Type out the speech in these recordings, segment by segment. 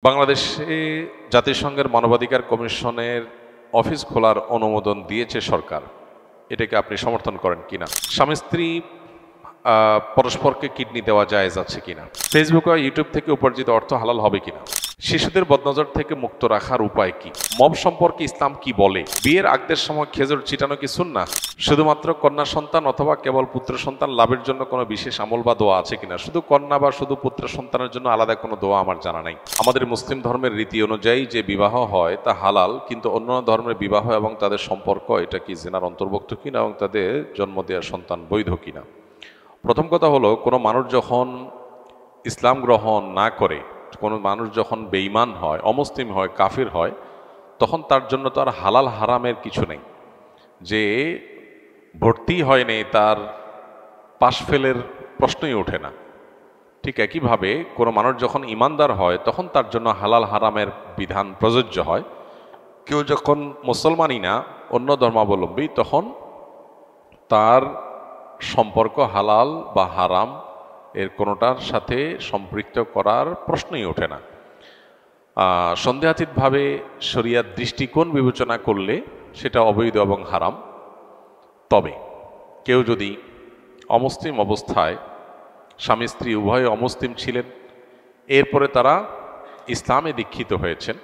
বাংলাদেশে জাতিসংঘের মানবাধিকার কমিশনের অফিস খোলার অনুমোদন দিয়েছে সরকার, এটাকে আপনি সমর্থন করেন কিনা? স্বামী স্ত্রী পরস্পরকে কিডনি দেওয়া জায়েজ আছে কিনা? ফেসবুক ও ইউটিউব থেকে উপার্জিত অর্থ হালাল হবে কিনা? শিশুদের বদনজর থেকে মুক্ত রাখার উপায় কি? মব সম্পর্কে ইসলাম কি বলে? বিয়ের আগদের সময় খেজুর ছিটানো কি সুন্নাহ? শুধুমাত্র কন্যা সন্তান অথবা কেবল পুত্র সন্তান লাভের জন্য কোনো বিশেষ আমল বা দোয়া আছে কিনা? শুধু কন্যা বা শুধু পুত্র সন্তানের জন্য আলাদা কোনো দোয়া আমার জানা নেই। আমাদের মুসলিম ধর্মের রীতি অনুযায়ী যে বিবাহ হয় তা হালাল, কিন্তু অন্য ধর্মের বিবাহ এবং তাদের সম্পর্ক এটা কি জিনার অন্তর্ভুক্ত কিনা এবং তাদের জন্ম দেওয়া সন্তান বৈধ কিনা? প্রথম কথা হলো, কোনো মানুষ যখন ইসলাম গ্রহণ না করে, কোনো মানুষ যখন বেঈমান হয়, অমুসলিম হয়, কাফির হয়, তখন তার জন্য তো আর হালাল হারামের কিছু নেই। যে ভর্তি হয়নি তার পাশ ফেলের প্রশ্নই ওঠে না। ঠিক একইভাবে কোনো মানুষ যখন ইমানদার হয় তখন তার জন্য হালাল হারামের বিধান প্রযোজ্য হয়। কেউ যখন মুসলমানই না, অন্য ধর্মাবলম্বী, তখন তার সম্পর্ক হালাল বা হারাম এর কোনোটার সাথে সম্পৃক্ত করার প্রশ্নই ওঠে না। সন্দেহাতীতভাবে শরিয়ার দৃষ্টিকোণ বিবেচনা করলে সেটা অবৈধ এবং হারাম। তবে কেউ যদি অমুসলিম অবস্থায়, স্বামী স্ত্রী উভয়ে অমুসলিম ছিলেন, এরপরে তারা ইসলামে দীক্ষিত হয়েছেন,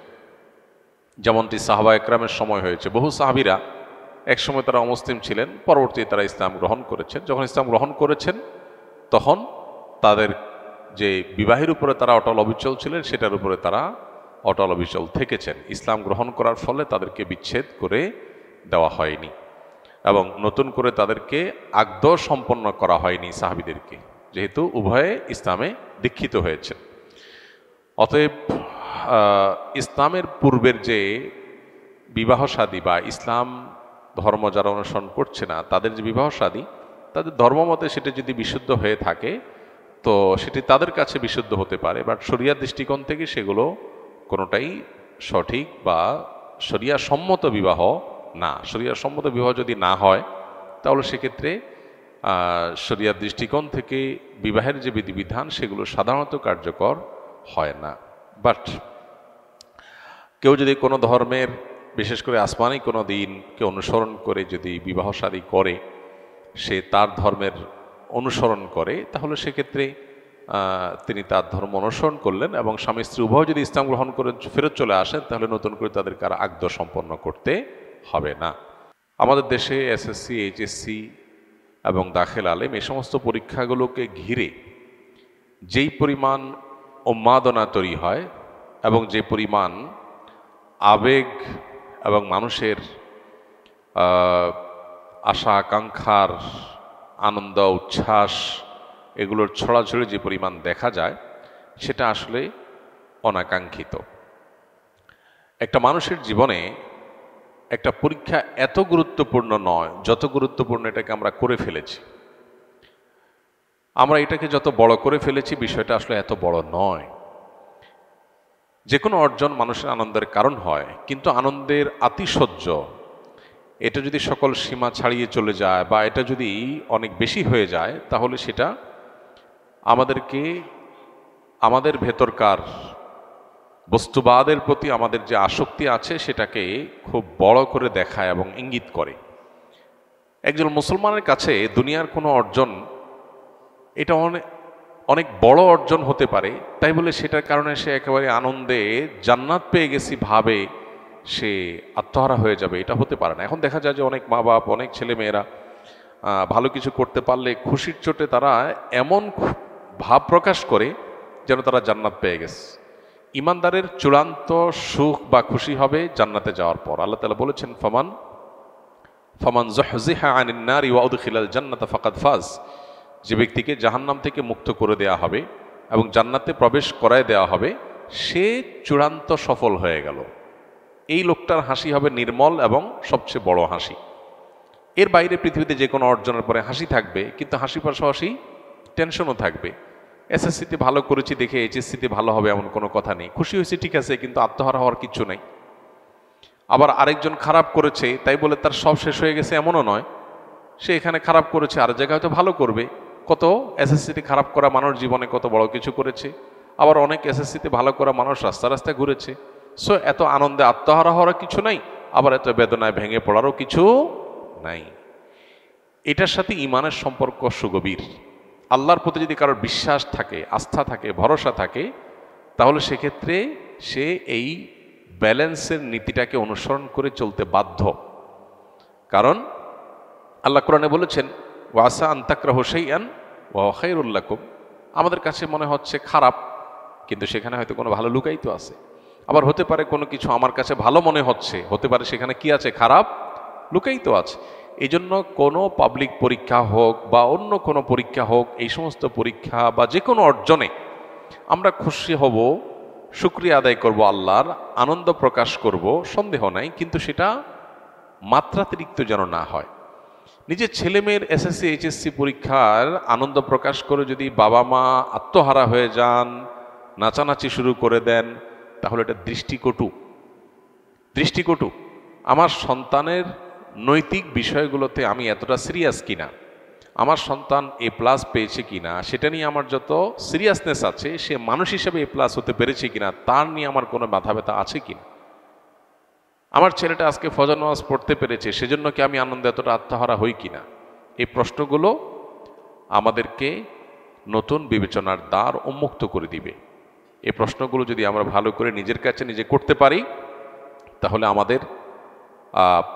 যেমনটি সাহাবা একরামের সময় হয়েছে। বহু সাহাবীরা একসময় তারা অমুসলিম ছিলেন, পরবর্তীতে তারা ইসলাম গ্রহণ করেছেন। যখন ইসলাম গ্রহণ করেছেন তখন তাদের যে বিবাহের উপরে তারা অটল অবিচল ছিলেন সেটার উপরে তারা অটল অবিচল থেকেছেন। ইসলাম গ্রহণ করার ফলে তাদেরকে বিচ্ছেদ করে দেওয়া হয়নি এবং নতুন করে তাদেরকে আকদ সম্পন্ন করা হয়নি সাহাবীদেরকে, যেহেতু উভয়ে ইসলামে দীক্ষিত হয়েছেন। অতএব ইসলামের পূর্বের যে বিবাহ শাদী বা ইসলাম ধর্ম যারা অনুসরণ করছে না তাদের যে বিবাহ শাদী, তাদের ধর্মমতে সেটা যদি বিশুদ্ধ হয়ে থাকে তো সেটি তাদের কাছে বিশুদ্ধ হতে পারে, বাট শরিয়ার দৃষ্টিকোণ থেকে সেগুলো কোনোটাই সঠিক বা শরিয়া সম্মত বিবাহ না। শরিয়া সম্মত বিবাহ যদি না হয় তাহলে সেক্ষেত্রে শরিয়ার দৃষ্টিকোণ থেকে বিবাহের যে বিধিবিধান সেগুলো সাধারণত কার্যকর হয় না। বাট কেউ যদি কোনো ধর্মের, বিশেষ করে আসমানি কোনো দিনকে অনুসরণ করে যদি বিবাহ শাদী করে, সে তার ধর্মের অনুসরণ করে, তাহলে সেক্ষেত্রে তিনি তার ধর্ম অনুসরণ করলেন এবং স্বামী স্ত্রী উভয় যদি ইসলাম গ্রহণ করে ফেরত চলে আসেন তাহলে নতুন করে তাদেরকে আর আকদ সম্পন্ন করতে হবে না। আমাদের দেশে এসএসসি, এইচএসসি এবং দাখিল আলেম এই সমস্ত পরীক্ষাগুলোকে ঘিরে যেই পরিমাণ উন্মাদনা তৈরি হয় এবং যে পরিমাণ আবেগ এবং মানুষের আশা আকাঙ্ক্ষার আনন্দ উচ্ছ্বাস এগুলোর ছড়াছড়ি যে পরিমাণ দেখা যায় সেটা আসলে অনাকাঙ্ক্ষিত। একটা মানুষের জীবনে একটা পরীক্ষা এত গুরুত্বপূর্ণ নয় যত গুরুত্বপূর্ণ এটাকে আমরা করে ফেলেছি। আমরা এটাকে যত বড় করে ফেলেছি, বিষয়টা আসলে এত বড় নয়। যে কোনো অর্জন মানুষের আনন্দের কারণ হয়, কিন্তু আনন্দের আতিশয্য এটা যদি সকল সীমা ছাড়িয়ে চলে যায় বা এটা যদি অনেক বেশি হয়ে যায় তাহলে সেটা আমাদেরকে আমাদের ভেতরকার বস্তুবাদের প্রতি আমাদের যে আসক্তি আছে সেটাকে খুব বড় করে দেখায় এবং ইঙ্গিত করে। একজন মুসলমানের কাছে দুনিয়ার কোনো অর্জন এটা অনেক বড় অর্জন হতে পারে, তাই বলে সেটার কারণে সে একেবারে আনন্দে জান্নাত পেয়ে গেছি ভাবে সে আত্মহারা হয়ে যাবে, এটা হতে পারে না। এখন দেখা যায় যে অনেক মা বাপ, অনেক ছেলে মেয়েরা ভালো কিছু করতে পারলে খুশির চোটে তারা এমন ভাব প্রকাশ করে যেন তারা জান্নাত পেয়ে গেছে। ইমানদারের চূড়ান্ত সুখ বা খুশি হবে জান্নাতে যাওয়ার পর। আল্লাহ তাআলা বলেছেন, ফামান যুহযিহা আনিন নারি ওয়া উদখিলাল জান্নাতা ফাকাদ ফাজ। যে ব্যক্তিকে জাহান্নাম থেকে মুক্ত করে দেয়া হবে এবং জান্নাতে প্রবেশ করায় দেওয়া হবে, সে চূড়ান্ত সফল হয়ে গেল। এই লোকটার হাসি হবে নির্মল এবং সবচেয়ে বড় হাসি। এর বাইরে পৃথিবীতে যে কোনো অর্জনের পরে হাসি থাকবে, কিন্তু হাসির পাশাপাশি টেনশনও থাকবে। এসএসসিতে ভালো করেছি দেখে এইচএসসিতে ভালো হবে এমন কোনো কথা নেই। খুশি হয়েছে ঠিক আছে, কিন্তু আত্মহারা হওয়ার কিচ্ছু নেই। আবার আরেকজন খারাপ করেছে তাই বলে তার সব শেষ হয়ে গেছে এমনও নয়। সে এখানে খারাপ করেছে, আর জায়গায় হয়তো ভালো করবে। কত এসএসসিতে খারাপ করা মানুষ জীবনে কত বড় কিছু করেছে। আবার অনেক এসএসসিতে ভালো করা মানুষ রাস্তা রাস্তায় ঘুরেছে। সো এত আনন্দে আত্মহারা হওয়ার কিছু নাই, আবার এত বেদনায় ভেঙে পড়ারও কিছু নাই। এটার সাথে ইমানের সম্পর্ক সুগভীর। আল্লাহর প্রতি যদি কারোর বিশ্বাস থাকে, আস্থা থাকে, ভরসা থাকে, তাহলে সেক্ষেত্রে সে এই ব্যালেন্সের নীতিটাকে অনুসরণ করে চলতে বাধ্য। কারণ আল্লাহ কোরআনে বলেছেন, ওয়াসা আন্তাকরাহু শাইআন ওয়া খায়রুল লাকুম। আমাদের কাছে মনে হচ্ছে খারাপ, কিন্তু সেখানে হয়তো কোনো ভালো লুকায়িত আছে। আবার হতে পারে কোনো কিছু আমার কাছে ভালো মনে হচ্ছে, হতে পারে সেখানে কি আছে, খারাপ লুকায়িত আছে। এই জন্য কোনো পাবলিক পরীক্ষা হোক বা অন্য কোনো পরীক্ষা হোক, এই সমস্ত পরীক্ষা বা যে কোনো অর্জনে আমরা খুশি হব, শুকরিয়া আদায় করব, আল্লাহর আনন্দ প্রকাশ করব, সন্দেহ নাই, কিন্তু সেটা মাত্রাতিরিক্ত যেন না হয়। নিজের ছেলেমেয়ের এসএসসি এইচএসসি পরীক্ষার আনন্দ প্রকাশ করে যদি বাবা মা আত্মহারা হয়ে যান, নাচানাচি শুরু করে দেন, তাহলে এটা দৃষ্টিকটু। আমার সন্তানের নৈতিক বিষয়গুলোতে আমি এতটা সিরিয়াস কিনা, আমার সন্তান A+ পেয়েছে কিনা সেটা নিয়ে আমার যত সিরিয়াসনেস আছে, সে মানুষ হিসেবে A+ হতে পেরেছে কিনা তার নিয়ে আমার কোনো মাথা ব্যথা আছে কিনা, আমার ছেলেটা আজকে ফজর নামাজ পড়তে পেরেছে সেজন্য কি আমি আনন্দে এতটা আত্মহারা হই কিনা, এই প্রশ্নগুলো আমাদেরকে নতুন বিবেচনার দ্বার উন্মুক্ত করে দিবে। এই প্রশ্নগুলো যদি আমরা ভালো করে নিজের কাছে নিজে করতে পারি, তাহলে আমাদের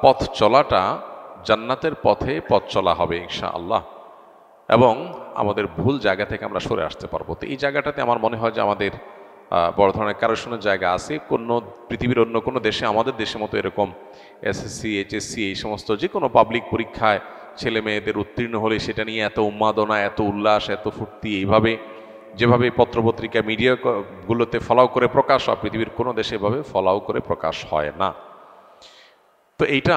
পথ চলাটা জান্নাতের পথে পথ চলা হবে ইনশাআল্লাহ, এবং আমাদের ভুল জায়গা থেকে আমরা সরে আসতে পারবো। তো এই জায়গাটাতে আমার মনে হয় যে আমাদের বড় ধরনের কারেকশনের জায়গা আছে। কোনো পৃথিবীর অন্য কোনো দেশে আমাদের দেশের মতো এরকম এসএসসি এইচএসসি এই সমস্ত যে কোনো পাবলিক পরীক্ষায় ছেলে মেয়েদের উত্তীর্ণ হলে সেটা নিয়ে এত উন্মাদনা, এত উল্লাস, এত ফুর্তি, এইভাবে যেভাবে পত্রপত্রিকা মিডিয়াগুলোতে ফলাও করে প্রকাশ হয়, পৃথিবীর কোনো দেশে এভাবে ফলাও করে প্রকাশ হয় না। তো এইটা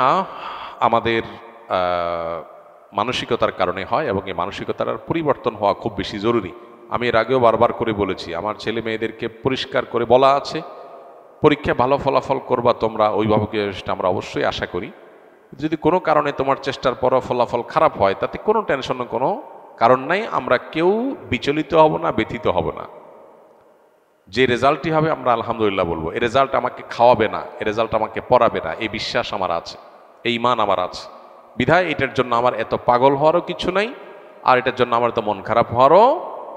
আমাদের মানসিকতার কারণে হয়, এবং এই মানসিকতার পরিবর্তন হওয়া খুব বেশি জরুরি। আমি এর আগেও বারবার করে বলেছি, আমার ছেলে মেয়েদেরকে পরিষ্কার করে বলা আছে, পরীক্ষায় ভালো ফলাফল করবা তোমরা, অভিভাবকের আমরা অবশ্যই আশা করি। যদি কোনো কারণে তোমার চেষ্টার পরও ফলাফল খারাপ হয়, তাতে কোনো টেনশনের কোনো কারণ নাই, আমরা কেউ বিচলিত হব না, ব্যথিত হব না। যে রেজাল্টই হবে আমরা আলহামদুলিল্লাহ বলবো। এই রেজাল্ট আমাকে খাওয়াবে না, এই রেজাল্ট আমাকে পড়াবে না, এই বিশ্বাস আমার আছে, এই ঈমান আমার আছে। বিধায় এটার জন্য আমার এত পাগল হওয়ারও কিছু নাই, আর এটার জন্য আমার তো মন খারাপ হওয়ারও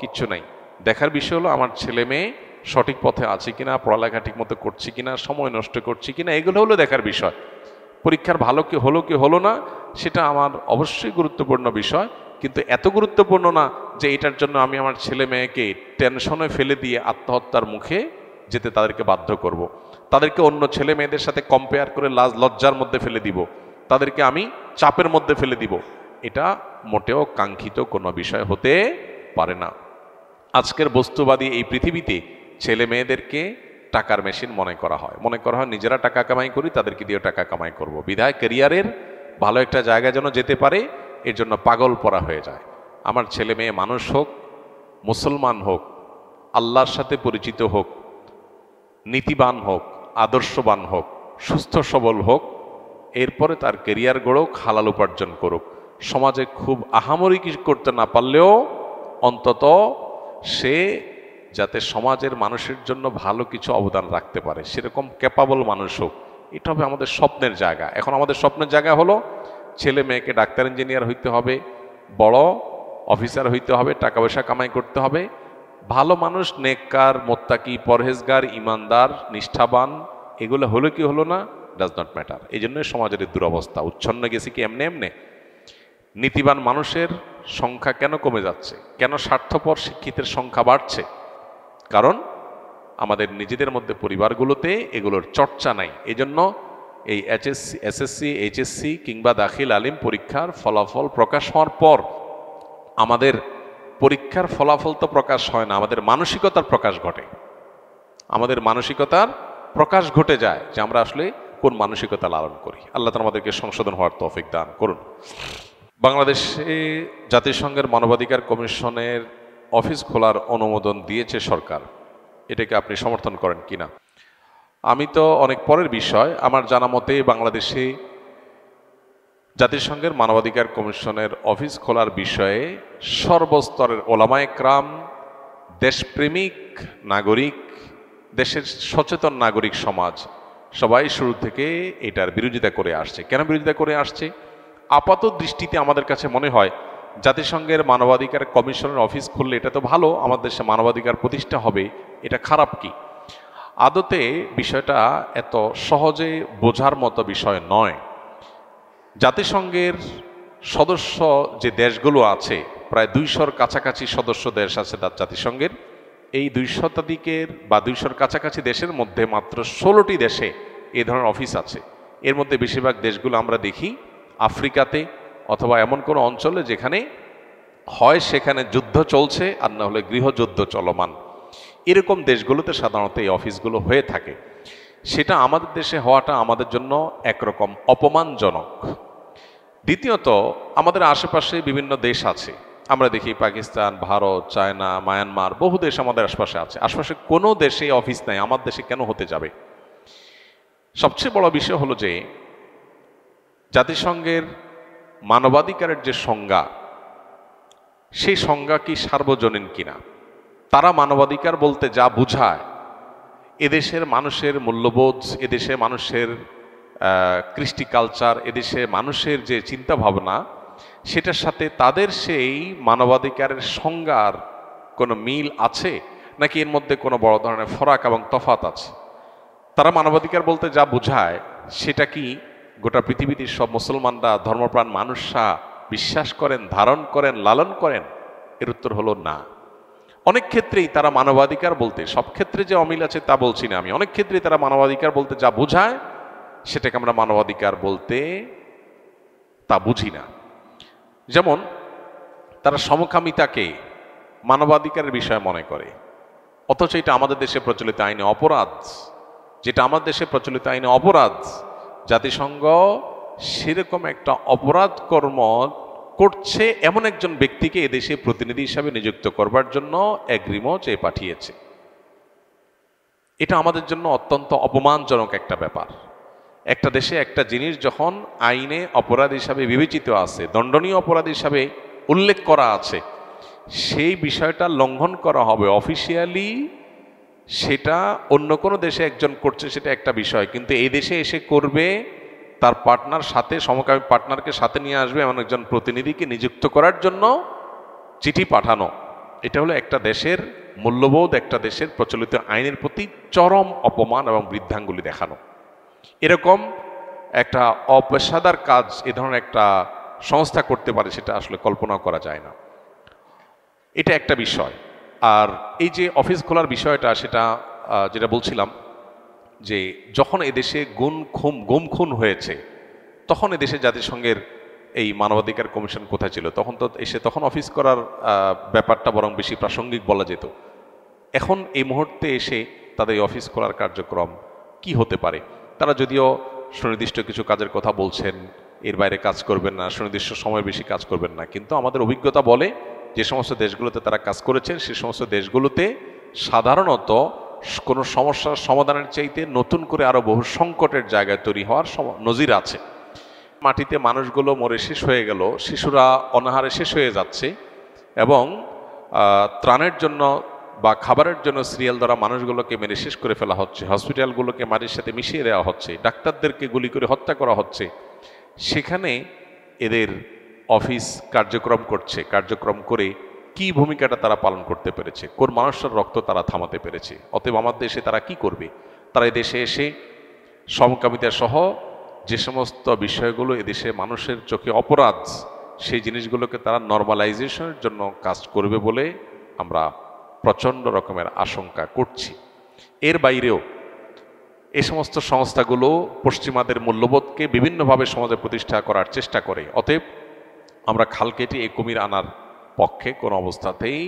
কিচ্ছু নাই। দেখার বিষয় হলো আমার ছেলে মেয়ে সঠিক পথে আছে কিনা, পড়ালেখা ঠিক মতো করছে কিনা, সময় নষ্ট করছে কিনা, এগুলো হলো দেখার বিষয়। পরীক্ষার ভালো কি হলো না সেটা আমার অবশ্যই গুরুত্বপূর্ণ বিষয়, কিন্তু এত গুরুত্বপূর্ণ না যে এটার জন্য আমি আমার ছেলে মেয়েকে টেনশনে ফেলে দিয়ে আত্মহত্যার মুখে যেতে তাদেরকে বাধ্য করব। তাদেরকে অন্য ছেলে মেয়েদের সাথে কম্পেয়ার করে লজ্জার মধ্যে ফেলে দিব, তাদেরকে আমি চাপের মধ্যে ফেলে দিব। এটা মোটেও কাঙ্ক্ষিত কোনো বিষয় হতে পারে না। আজকের বস্তুবাদী এই পৃথিবীতে ছেলে মেয়েদেরকে টাকার মেশিন মনে করা হয় নিজেরা টাকা কামাই করি, তাদেরকে দিয়ে টাকা কামাই করব। বিধায় ক্যারিয়ারের ভালো একটা জায়গায় যেন যেতে পারে, এর জন্য পাগল পড়া হয়ে যায়। আমার ছেলে মেয়ে মানুষ হোক, মুসলমান হোক, আল্লাহর সাথে পরিচিত হোক, নীতিবান হোক, আদর্শবান হোক, সুস্থ সবল হোক, এরপরে তার ক্যারিয়ার গড়ুক, হালাল উপার্জন করুক। সমাজে খুব আহামরি কিছু করতে না পারলেও অন্তত সে যাতে সমাজের মানুষের জন্য ভালো কিছু অবদান রাখতে পারে, সেরকম ক্যাপাবল মানুষ হোক। এটা হবে আমাদের স্বপ্নের জায়গা। এখন আমাদের স্বপ্নের জায়গা হলো ছেলে মেয়েকে ডাক্তার ইঞ্জিনিয়ার হইতে হবে, বড় অফিসার হইতে হবে, টাকা পয়সা কামাই করতে হবে, ভালো মানুষ, নেককার, মোত্তাকি, পরহেজগার, ইমানদার, নিষ্ঠাবান, এগুলো হলো কি হলো না ডাজ নট ম্যাটার। এই জন্যই সমাজের দুরবস্থা। উচ্ছন্ন গেছে কি এমনি। নীতিবান মানুষের সংখ্যা কেন কমে যাচ্ছে, কেন স্বার্থপর শিক্ষিতের সংখ্যা বাড়ছে? কারণ আমাদের নিজেদের মধ্যে পরিবারগুলোতে এগুলোর চর্চা নাই। এজন্য এই এসএসসি এইচএসসি কিংবা দাখিল আলিম পরীক্ষার ফলাফল প্রকাশ হওয়ার পর আমাদের পরীক্ষার ফলাফল তো প্রকাশ হয় না, আমাদের মানসিকতার প্রকাশ ঘটে। আমাদের মানসিকতার প্রকাশ ঘটে যায় যে আমরা আসলে কোন মানসিকতা লালন করি। আল্লাহ তাআলা আমাদেরকে সংশোধন হওয়ার তৌফিক দান করুন। বাংলাদেশে জাতিসংঘের মানবাধিকার কমিশনের অফিস খোলার অনুমোদন দিয়েছে সরকার, এটাকে আপনি সমর্থন করেন কিনা? আমি তো অনেক পরের বিষয়, আমার জানা মতে বাংলাদেশে জাতিসংঘের মানবাধিকার কমিশনের অফিস খোলার বিষয়ে সর্বস্তরের ওলামায়ে কেরাম, দেশপ্রেমিক নাগরিক, দেশের সচেতন নাগরিক সমাজ সবাই শুরু থেকে এটার বিরোধিতা করে আসছে। কেন বিরোধিতা করে আসছে? আপাত দৃষ্টিতে আমাদের কাছে মনে হয় জাতিসংঘের মানবাধিকার কমিশনের অফিস খুললে এটা তো ভালো, আমাদের দেশে মানবাধিকার প্রতিষ্ঠা হবে, এটা খারাপ কি? আদতে বিষয়টা এত সহজে বোঝার মতো বিষয় নয়। জাতিসংঘের সদস্য যে দেশগুলো আছে, প্রায় 200-র কাছাকাছি সদস্য দেশ আছে জাতিসংঘের। এই 200 বা 200-র কাছাকাছি দেশের মধ্যে মাত্র 16টি দেশে এ ধরনের অফিস আছে। এর মধ্যে বেশিরভাগ দেশগুলো আমরা দেখি আফ্রিকাতে, অথবা এমন কোনো অঞ্চলে যেখানে হয় সেখানে যুদ্ধ চলছে আর না হলে গৃহযুদ্ধ চলমান। এরকম দেশগুলোতে সাধারণত এই অফিসগুলো হয়ে থাকে। সেটা আমাদের দেশে হওয়াটা আমাদের জন্য একরকম অপমানজনক। দ্বিতীয়ত, আমাদের আশেপাশে বিভিন্ন দেশ আছে, আমরা দেখি পাকিস্তান, ভারত, চায়না, মায়ানমার, বহু দেশ আমাদের আশপাশে আছে। আশপাশে কোনো দেশে অফিস নাই, আমার দেশে কেন হতে যাবে? সবচেয়ে বড় বিষয় হলো যে জাতিসংঘের মানবাধিকারের যে সংজ্ঞা, সেই সংজ্ঞা কি সার্বজনীন কিনা? তারা মানবাধিকার বলতে যা বুঝায়, এদেশের মানুষের মূল্যবোধ, এদেশের মানুষের কৃষ্টি কালচার, এদেশে মানুষের যে চিন্তা ভাবনা, সেটার সাথে তাদের সেই মানবাধিকারের সংজ্ঞার কোনো মিল আছে, নাকি এর মধ্যে কোনো বড় ধরনের ফরাক এবং তফাত আছে? তারা মানবাধিকার বলতে যা বোঝায় সেটা কি গোটা পৃথিবীতে সব মুসলমানরা, ধর্মপ্রাণ মানুষরা বিশ্বাস করেন, ধারণ করেন, লালন করেন? এর উত্তর হলো না। অনেক ক্ষেত্রেই তারা মানবাধিকার বলতে, সব ক্ষেত্রে যে অমিল আছে তা বলছি না আমি, অনেক ক্ষেত্রেই তারা মানবাধিকার বলতে যা বোঝায় সেটাকে আমরা মানবাধিকার বলতে তা বুঝি না। যেমন তারা সমকামিতাকে মানবাধিকারের বিষয় মনে করে, অথচ এটা আমাদের দেশে প্রচলিত আইনে অপরাধ। যেটা আমাদের দেশে প্রচলিত আইনে অপরাধ, জাতিসংঘ সেরকম একটা অপরাধ কর্ম করছে এমন একজন ব্যক্তিকে এদেশে প্রতিনিধি হিসাবে নিযুক্ত করবার জন্য এগ্রিমো চেয়ে পাঠিয়েছে। এটা আমাদের জন্য অত্যন্ত অপমানজনক একটা ব্যাপার। একটা দেশে একটা জিনিস যখন আইনে অপরাধ হিসাবে বিবেচিত আছে, দণ্ডনীয় অপরাধ হিসাবে উল্লেখ করা আছে, সেই বিষয়টা লঙ্ঘন করা হবে অফিসিয়ালি, সেটা অন্য কোনো দেশে একজন করছে সেটা একটা বিষয়, কিন্তু এই দেশে এসে করবে তার পার্টনার সাথে, সমকামী পার্টনারকে সাথে নিয়ে আসবে এমন একজন প্রতিনিধিকে নিযুক্ত করার জন্য চিঠি পাঠানো, এটা হলো একটা দেশের মূল্যবোধ, একটা দেশের প্রচলিত আইনের প্রতি চরম অপমান এবং বৃদ্ধাঙ্গুলি দেখানো। এরকম একটা অপেশাদার কাজ এ ধরনের একটা সংস্থা করতে পারে, সেটা আসলে কল্পনা করা যায় না। এটা একটা বিষয়। আর এই যে অফিস খোলার বিষয়টা, সেটা যেটা বলছিলাম যে যখন এদেশে গুম খুন হয়েছে, তখন এদেশে জাতিসংঘের এই মানবাধিকার কমিশন কোথায় ছিল? তখন অফিস করার ব্যাপারটা বরং বেশি প্রাসঙ্গিক বলা যেত। এখন এই মুহূর্তে এসে তাদের অফিস খোলার কার্যক্রম কি হতে পারে? তারা যদিও সুনির্দিষ্ট কিছু কাজের কথা বলছেন, এর বাইরে কাজ করবেন না, সুনির্দিষ্ট সময় বেশি কাজ করবেন না, কিন্তু আমাদের অভিজ্ঞতা বলে যে সমস্ত দেশগুলোতে তারা কাজ করেছেন, সে সমস্ত দেশগুলোতে সাধারণত কোনো সমস্যার সমাধানের চাইতে নতুন করে আরো বহু সংকটের জায়গায় তৈরি হওয়ার নজির আছে। মাটিতে মানুষগুলো মরে শেষ হয়ে গেল, শিশুরা অনাহারে শেষ হয়ে যাচ্ছে, এবং ত্রাণের জন্য বা খাবারের জন্য সিরিয়াল দ্বারা মানুষগুলোকে মেরে শেষ করে ফেলা হচ্ছে, হসপিটালগুলোকে মাটির সাথে মিশিয়ে দেওয়া হচ্ছে, ডাক্তারদেরকে গুলি করে হত্যা করা হচ্ছে। সেখানে এদের অফিস কার্যক্রম করছে, কার্যক্রম করে কি ভূমিকাটা তারা পালন করতে পেরেছে, কোন মানুষের রক্ত তারা থামাতে পেরেছে? অতএব আমার দেশে তারা কি করবে? তারা এদেশে এসে সমকামিতা সহ যে সমস্ত বিষয়গুলো এদেশে মানুষের চোখে অপরাধ, সেই জিনিসগুলোকে তারা নর্মালাইজেশনের জন্য কাজ করবে বলে আমরা প্রচণ্ড রকমের আশঙ্কা করছি। এর বাইরেও এই সমস্ত সংস্থাগুলো পশ্চিমাদের মূল্যবোধকে বিভিন্নভাবে সমাজে প্রতিষ্ঠা করার চেষ্টা করে। অতএব আমরা খাল কেটে এই কুমির আনার পক্ষে কোনো অবস্থাতেই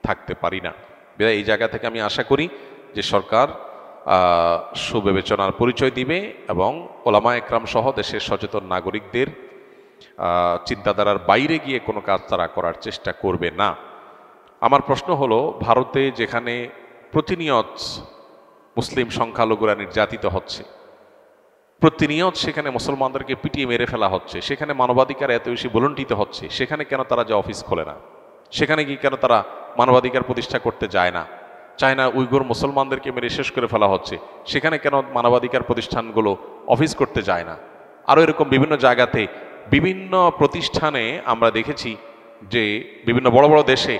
থাকতে পারি না। এই জায়গা থেকে আমি আশা করি যে সরকার সুবিবেচনার পরিচয় দিবে এবং ওলামা একরাম সহ দেশের সচেতন নাগরিকদের চিন্তাধারার বাইরে গিয়ে কোনো কাজ তারা করার চেষ্টা করবে না। আমার প্রশ্ন হলো, ভারতে যেখানে প্রতিনিয়ত মুসলিম সংখ্যালঘুরা নির্যাতিত হচ্ছে, প্রতিনিয়ত সেখানে মুসলমানদেরকে পিটিয়ে মেরে ফেলা হচ্ছে, সেখানে মানবাধিকার এত বেশি ভুলুণ্ঠিত হচ্ছে, সেখানে কেন তারা যে অফিস খোলে না? সেখানে কি কেন তারা মানবাধিকার প্রতিষ্ঠা করতে যায় না, চায়না উইগুর মুসলমানদেরকে মেরে শেষ করে ফেলা হচ্ছে, সেখানে কেন মানবাধিকার প্রতিষ্ঠানগুলো অফিস করতে যায় না? আরও এরকম বিভিন্ন জায়গাতে বিভিন্ন প্রতিষ্ঠানে আমরা দেখেছি যে বিভিন্ন বড় বড় দেশে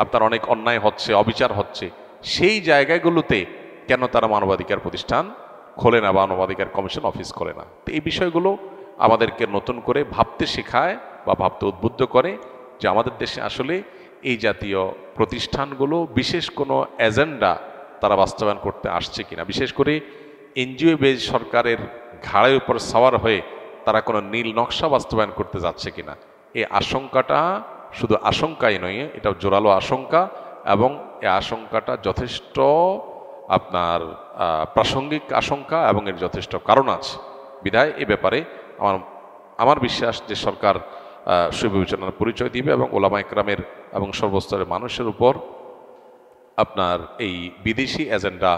আপনার অনেক অন্যায় হচ্ছে, অবিচার হচ্ছে, সেই জায়গাগুলোতে কেন তারা মানবাধিকার প্রতিষ্ঠান খোলে না বা মানবাধিকার কমিশন অফিস খোলে না? তো এই বিষয়গুলো আমাদেরকে নতুন করে ভাবতে শেখায় বা ভাবতে উদ্বুদ্ধ করে যে আমাদের দেশে আসলে এই জাতীয় প্রতিষ্ঠানগুলো বিশেষ কোনো এজেন্ডা তারা বাস্তবায়ন করতে আসছে কিনা, বিশেষ করে এনজিও বেজ সরকারের ঘাড়ের উপর সাওয়ার হয়ে তারা কোনো নীল নকশা বাস্তবায়ন করতে যাচ্ছে কিনা। এই আশঙ্কাটা শুধু আশঙ্কাই নয়, এটা জোরালো আশঙ্কা, এবং এই আশঙ্কাটা যথেষ্ট আপনার প্রাসঙ্গিক আশঙ্কা এবং এর যথেষ্ট কারণ আছে। বিধায় এ ব্যাপারে আমার বিশ্বাস যে সরকার সুবিবেচনার পরিচয় দিবে এবং ওলামা একরামের এবং সর্বস্তরের মানুষের উপর আপনার এই বিদেশি এজেন্ডা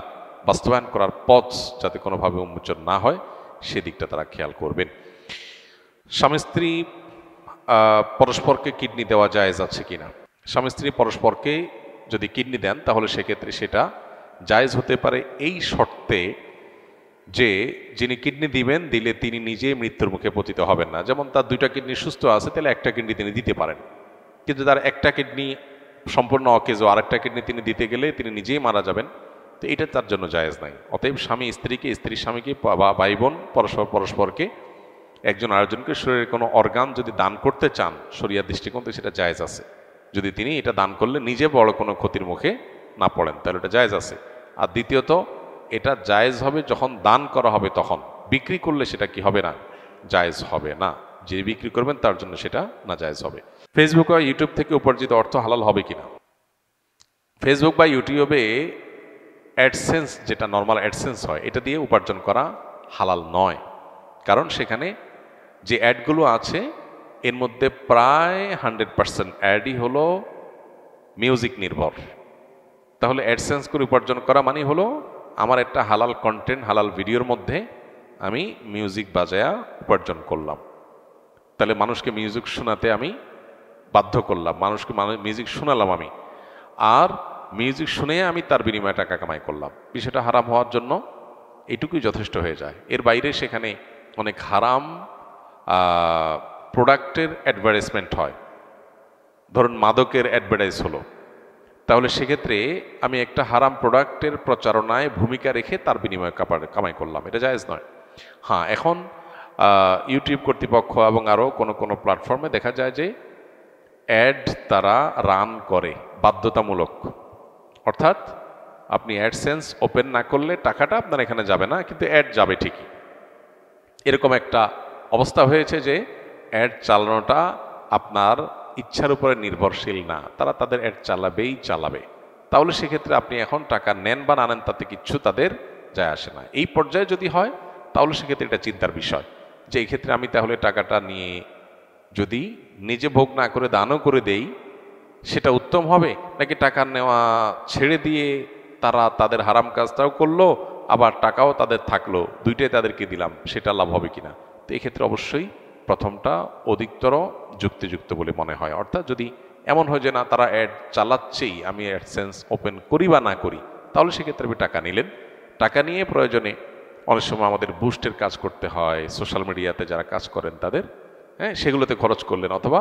বাস্তবায়ন করার পথ যাতে কোনোভাবে উন্মোচন না হয় সেদিকটা তারা খেয়াল করবেন। স্বামী স্ত্রী পরস্পরকে কিডনি দেওয়া জায়েজ আছে কিনা? স্বামী স্ত্রী পরস্পরকে যদি কিডনি দেন তাহলে সেক্ষেত্রে সেটা জায়েজ হতে পারে এই শর্তে যে যিনি কিডনি দিলে তিনি নিজেই মৃত্যুর মুখে পতিত হবেন না। যেমন তার দুইটা কিডনি সুস্থ আছে, তাহলে একটা কিডনি তিনি দিতে পারেন, কিন্তু তার একটা কিডনি সম্পূর্ণ অকেজো, আরেকটা কিডনি তিনি দিতে গেলে তিনি নিজেই মারা যাবেন, তো এটা তার জন্য জায়েজ নাই। অতএব স্বামী স্ত্রীকে, স্ত্রী স্বামীকে বা ভাই বোন পরস্পরকে একজন আরেকজনকে শরীরের কোনো অর্গান যদি দান করতে চান শরিয়ার দৃষ্টিকোণ থেকে সেটা জায়েজ আছে, যদি তিনি এটা দান করলে নিজে বড় কোনো ক্ষতির মুখে না পড়েন তাহলে এটা জায়েজ আছে। আর দ্বিতীয়ত এটা জায়েজ হবে যখন দান করা হবে, তখন বিক্রি করলে সেটা কি হবে না, জায়েজ হবে না। যে বিক্রি করবেন তার জন্য সেটা না জায়েজ হবে। ফেসবুক বা ইউটিউব থেকে উপার্জিত অর্থ হালাল হবে কিনা? ফেসবুক বা ইউটিউবে অ্যাডসেন্স, যেটা নর্মাল অ্যাডসেন্স হয়, এটা দিয়ে উপার্জন করা হালাল নয়। কারণ সেখানে যে অ্যাডগুলো আছে এর মধ্যে প্রায় 100% অ্যাডই হলো মিউজিক নির্ভর। তাহলে অ্যাডসেন্স করে উপার্জন করা মানে হলো আমার একটা হালাল কন্টেন্ট, হালাল ভিডিওর মধ্যে আমি মিউজিক বাজায়া উপার্জন করলাম, তাহলে মানুষকে মিউজিক শোনাতে আমি বাধ্য করলাম, মানুষকে মিউজিক শোনালাম আমি, আর মিউজিক শুনে আমি তার বিনিময়ে টাকা কামাই করলাম। বিষয়টা হারাম হওয়ার জন্য এটুকুই যথেষ্ট হয়ে যায়। এর বাইরে সেখানে অনেক হারাম প্রোডাক্টের অ্যাডভার্টাইজমেন্ট হয়। ধরুন মাদকের অ্যাডভার্টাইজ হলো, তাহলে সেক্ষেত্রে আমি একটা হারাম প্রোডাক্টের প্রচারণায় ভূমিকা রেখে তার বিনিময়ে কামাই করলাম, এটা জায়েজ নয়। হ্যাঁ, এখন ইউটিউব কর্তৃপক্ষ এবং আরও কোনো প্ল্যাটফর্মে দেখা যায় যে অ্যাড তারা রান করে বাধ্যতামূলক, অর্থাৎ আপনি অ্যাডসেন্স ওপেন না করলে টাকাটা আপনার এখানে যাবে না, কিন্তু অ্যাড যাবে ঠিকই। এরকম একটা অবস্থা হয়েছে যে অ্যাড চালানোটা আপনার ইচ্ছার উপরে নির্ভরশীল না, তারা তাদের অ্যাড চালাবে। তাহলে সেক্ষেত্রে আপনি এখন টাকা নেন বা না নেন তাতে কিচ্ছু তাদের যায় আসে না। এই পর্যায়ে যদি হয় তাহলে সেক্ষেত্রে এটা চিন্তার বিষয় যে এই ক্ষেত্রে আমি তাহলে টাকাটা নিয়ে যদি নিজে ভোগ না করে দানও করে দেই সেটা উত্তম হবে, নাকি টাকা নেওয়া ছেড়ে দিয়ে তারা তাদের হারাম কাজটাও করলো আবার টাকাও তাদের থাকলো, দুইটাই তাদেরকে দিলাম, সেটা লাভ হবে কিনা? তো এক্ষেত্রে অবশ্যই প্রথমটা অধিকতর যুক্তিযুক্ত বলে মনে হয়। অর্থাৎ যদি এমন হয় যে না তারা অ্যাড চালাচ্ছেই, আমি অ্যাডসেন্স ওপেন করি বা না করি, তাহলে সেক্ষেত্রে আপনি টাকা নিলেন, টাকা নিয়ে প্রয়োজনে অনেক সময় আমাদের বুস্টের কাজ করতে হয়, সোশ্যাল মিডিয়াতে যারা কাজ করেন তাদের, সেগুলোতে খরচ করলেন অথবা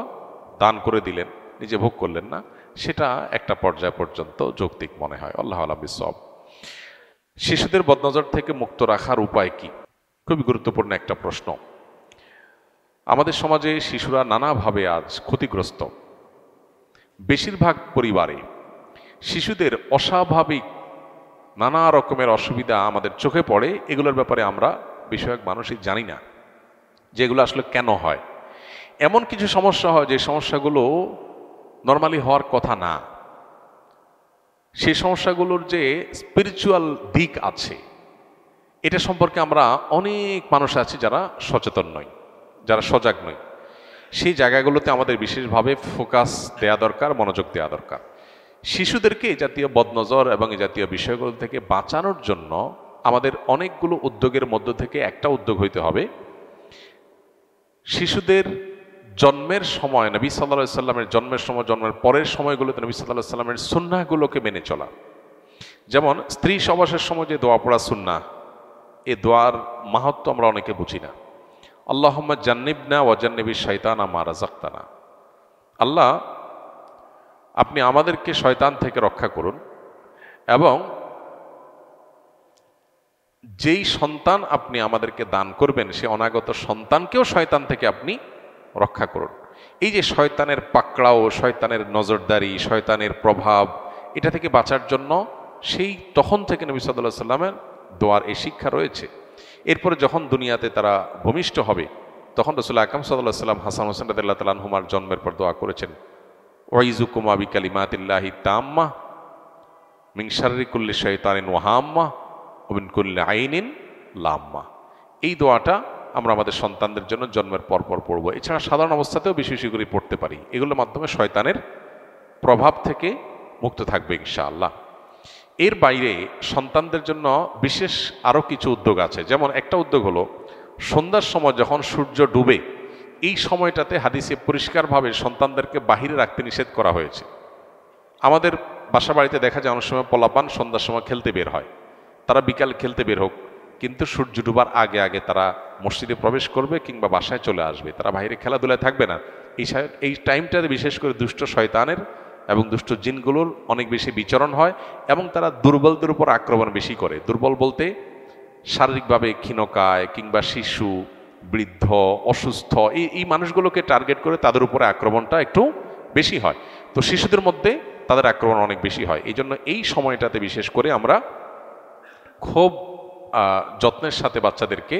দান করে দিলেন, নিজে ভোগ করলেন না, সেটা একটা পর্যায় পর্যন্ত যৌক্তিক মনে হয়। আল্লাহ আলাম বিসওয়াব। শিশুদের বদনজর থেকে মুক্ত রাখার উপায় কি? খুবই গুরুত্বপূর্ণ একটা প্রশ্ন। আমাদের সমাজে শিশুরা নানাভাবে আজ ক্ষতিগ্রস্ত। বেশিরভাগ পরিবারে শিশুদের অস্বাভাবিক নানা রকমের অসুবিধা আমাদের চোখে পড়ে, এগুলোর ব্যাপারে আমরা বেশিরভাগ মানুষই জানি না যে এগুলো আসলে কেন হয়। এমন কিছু সমস্যা হয় যে সমস্যাগুলো নর্মালি হওয়ার কথা না। সেই সমস্যাগুলোর যে স্পিরিচুয়াল দিক আছে এটা সম্পর্কে আমরা অনেক মানুষ আছি যারা সচেতন নই, যারা সজাগ নই। সেই জায়গাগুলোতে আমাদের বিশেষভাবে ফোকাস দেয়া দরকার, মনোযোগ দেওয়া দরকার। শিশুদেরকে এই জাতীয় বদনজর এবং এই জাতীয় বিষয়গুলো থেকে বাঁচানোর জন্য আমাদের অনেকগুলো উদ্যোগের মধ্য থেকে একটা উদ্যোগ হইতে হবে, শিশুদের জন্মের সময় নবী সাল্লাল্লাহু আলাইহি সাল্লামের জন্মের সময়, জন্মের পরের সময়গুলোতে নবী সাল্লাল্লাহু আলাইহি সাল্লামের সুন্নাহগুলোকে মেনে চলা। যেমন স্ত্রী সবাসের সময় যে দোয়া পড়া সুন্নাহ, এ দোয়ার মাহাত্ম্য আমরা অনেকে বুঝি না। আল্লাহুম্মা জান্নিবনা ওয়া জান্নিবিশ শাইতানা মা রাযাকতানা। আল্লাহ, আপনি আমাদেরকে শয়তান থেকে রক্ষা করুন, এবং যেই সন্তান আপনি আমাদেরকে দান করবেন সে অনাগত সন্তানকেও শয়তান থেকে আপনি রক্ষা করুন। এই যে শয়তানের পাকড়াও, শয়তানের নজরদারি, শয়তানের প্রভাব, এটা থেকে বাঁচার জন্য সেই তখন থেকে নবী সাল্লাল্লাহু আলাইহি সাল্লামের দোয়ার এই শিক্ষা রয়েছে। এরপরে যখন দুনিয়াতে তারা ভূমিষ্ঠ হবে তখন রাসূল আকরাম সাল্লাল্লাহু আলাইহি সাল্লাম হাসান হোসেন রাদিয়াল্লাহু তাআলা আনহুমার জন্মের পর দোয়া করেছেন, ওয়াইজুকুমা বিকালিমাতিল্লাহি তাম্মা মিন শাররি কুল্লি শাইতানিন ওয়া হাম্মা ওয়া মিন কুল্লি আইনিন লাম্মা। এই দোয়াটা আমরা আমাদের সন্তানদের জন্য জন্মের পর পর পড়ব। এছাড়া সাধারণ অবস্থাতেও বেশি বেশি করে পড়তে পারি। এগুলোর মাধ্যমে শয়তানের প্রভাব থেকে মুক্ত থাকবে ইনশাআল্লাহ। এর বাইরে সন্তানদের জন্য বিশেষ আরও কিছু উদ্যোগ আছে। যেমন একটা উদ্যোগ হলো, সন্ধ্যার সময় যখন সূর্য ডুবে এই সময়টাতে হাদিসে পরিষ্কারভাবে সন্তানদেরকে বাহিরে রাখতে নিষেধ করা হয়েছে। আমাদের বাসা বাড়িতে দেখা যায় অনেক সময় পোলাপান সন্ধ্যার সময় খেলতে বের হয়, তারা বিকাল খেলতে বের হোক, কিন্তু সূর্য ডুবার আগে আগে তারা মসজিদে প্রবেশ করবে কিংবা বাসায় চলে আসবে, তারা বাইরে খেলাধুলায় থাকবে না। এই টাইমটাতে বিশেষ করে দুষ্ট শয়তানের এবং দুষ্ট জিনগুলোর অনেক বেশি বিচরণ হয়, এবং তারা দুর্বলদের উপর আক্রমণ বেশি করে। দুর্বল বলতে শারীরিকভাবে ক্ষীণকায় কিংবা শিশু, বৃদ্ধ, অসুস্থ, এই মানুষগুলোকে টার্গেট করে তাদের উপরে আক্রমণটা একটু বেশি হয়। তো শিশুদের মধ্যে তাদের আক্রমণ অনেক বেশি হয়। এই জন্য এই সময়টাতে বিশেষ করে আমরা খুব যত্নের সাথে বাচ্চাদেরকে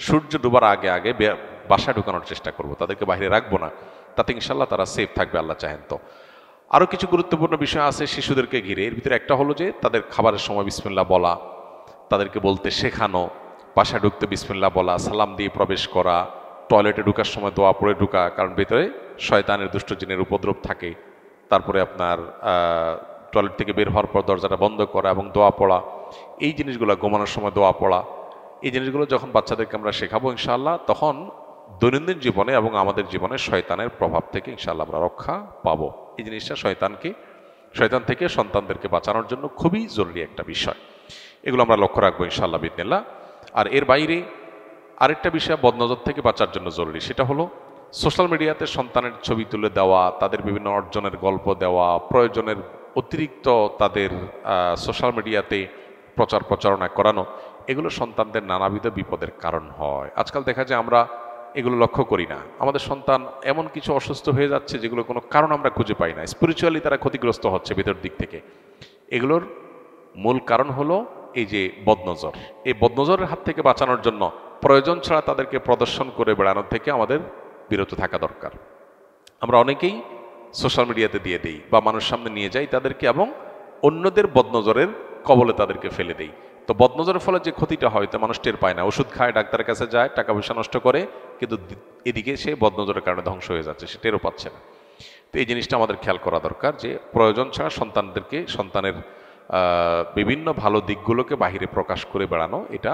সূর্য ডুবার আগে আগে বাসায় ঢুকানোর চেষ্টা করব, তাদেরকে বাইরে রাখবো না। তাতে ইনশাল্লাহ তারা সেফ থাকবে, আল্লাহ চাহেন তো। আরও কিছু গুরুত্বপূর্ণ বিষয় আছে শিশুদেরকে ঘিরে। এর ভিতরে একটা হলো যে তাদের খাবারের সময় বিসমিল্লাহ বলা, তাদেরকে বলতে শেখানো, বাসায় ঢুকতে বিসমিল্লাহ বলা, সালাম দিয়ে প্রবেশ করা, টয়লেটে ঢুকার সময় দোয়া পড়ে ঢুকা, কারণ ভেতরে শয়তানের দুষ্ট জিনের উপদ্রব থাকে। তারপরে আপনার টয়লেট থেকে বের হওয়ার পর দরজাটা বন্ধ করা এবং দোয়া পড়া, এই জিনিসগুলো, ঘুমানোর সময় দোয়া পড়া, এই জিনিসগুলো যখন বাচ্চাদেরকে আমরা শেখাবো ইনশাআল্লাহ, তখন দৈনন্দিন জীবনে এবং আমাদের জীবনে শয়তানের প্রভাব থেকে ইনশাআল্লাহ আমরা রক্ষা পাবো। এই জিনিসটা শয়তান থেকে সন্তানদেরকে বাঁচানোর জন্য খুবই জরুরি একটা বিষয়। এগুলো আমরা লক্ষ্য রাখবো ইনশাআল্লাহ বিদিনিল্লাহ। আর এর বাইরে আরেকটা বিষয় বদনজর থেকে বাঁচার জন্য জরুরি, সেটা হলো সোশ্যাল মিডিয়াতে সন্তানের ছবি তুলে দেওয়া, তাদের বিভিন্ন অর্জনের গল্প দেওয়া, প্রয়োজনের অতিরিক্ত তাদের সোশ্যাল মিডিয়াতে প্রচারণা করানো, এগুলো সন্তানদের নানাবিধ বিপদের কারণ হয়। আজকাল দেখা যায় আমরা এগুলো লক্ষ্য করি না। আমাদের সন্তান এমন কিছু অসুস্থ হয়ে যাচ্ছে যেগুলো কোনো কারণ আমরা খুঁজে পাই না। স্পিরিচুয়ালি তারা ক্ষতিগ্রস্ত হচ্ছে ভেতর দিক থেকে। এগুলোর মূল কারণ হলো এই যে বদনজর। এই বদনজরের হাত থেকে বাঁচানোর জন্য প্রয়োজন ছাড়া তাদেরকে প্রদর্শন করে বেড়ানোর থেকে আমাদের বিরত থাকা দরকার। আমরা অনেকেই সোশ্যাল মিডিয়াতে দিয়ে দেই বা মানুষের সামনে নিয়ে যাই তাদেরকে, এবং অন্যদের বদনজরের কবলে তাদেরকে ফেলে দেই। তো বদনজরের ফলে যে ক্ষতিটা হয় তা মানুষ টের পায় না। ওষুধ খায়, ডাক্তারের কাছে যায়, টাকা পয়সা নষ্ট করে, কিন্তু এদিকে সে বদনজরের কারণে ধ্বংস হয়ে যাচ্ছে, সে টেরও পাচ্ছে না। তো এই জিনিসটা আমাদের খেয়াল করা দরকার যে প্রয়োজন ছাড়া সন্তানের বিভিন্ন ভালো দিকগুলোকে বাহিরে প্রকাশ করে বেড়ানো এটা